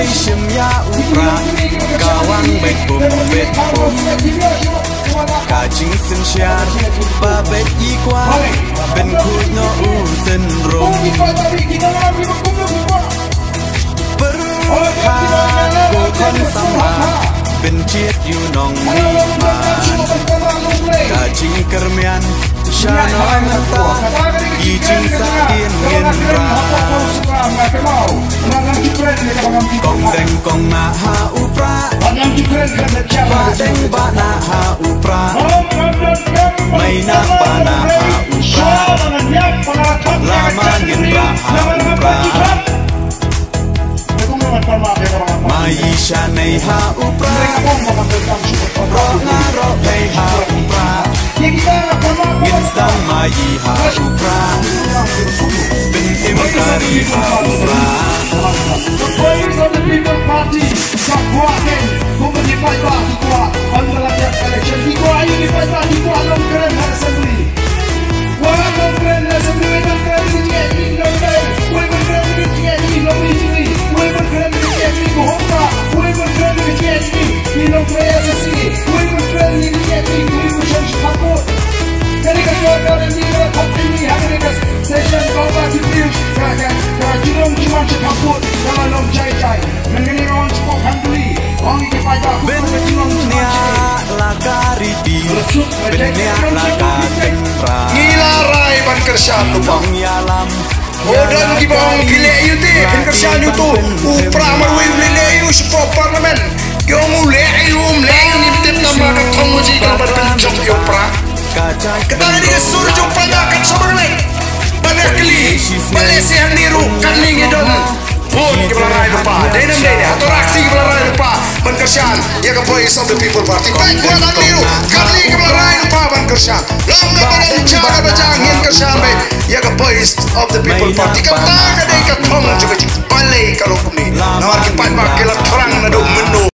Shemya upra kawang bet pom kajing sen syar babet ikwa ben khut no u sen rom perkhat ko kon sama ben chiet yu nong ni man kajing kermian shanon ta kijing sa dien ngin ra kong deng kong na ha upra ba deng ba na ha upra may na pa na ha upra lama ngin ra ha upra may isya nay ha upra ro nga ro hay ha upra ngin stang may ha upra bintim kari ha upra. The praise of the People Party got brought in. Unified Party qua under the election. Unified Party qua long grand assembly. Long grand assembly. We don't grand meeting no day. We don't grand meeting no meeting. We don't grand meeting no hoppa. We don't grand meeting no prayers to see. We don't grand meeting we will change support. Can you go down and meet the company having a session go back to the Cuma cakaput dalam long cai-cai mengenai orang cukup handuli orang ini pada benya lagari di benya lagari ngila rai ban kersan lupa yalam odan di bawah gile yuti ban kersan itu upra marwi gile yu sepo parlemen yo mule ilum leng ni tip nama ka thongji ka ban pencong yo pra ketara di sur jo pada kan sabarlai Balekli, balesi yang niru kaning idon. Pun kebelarai lupa, denam dene atau raksi kebelarai lupa. Bankersan, ya ke voice of the people party. Baik buat ang niru, kaning kebelarai lupa bankersan. Lama badan cara bajangin kersan baik, ya ke voice of the people party. Kata kadai katong juga balik kalau kuni. Nawar kipat mak kelat terang nado menu.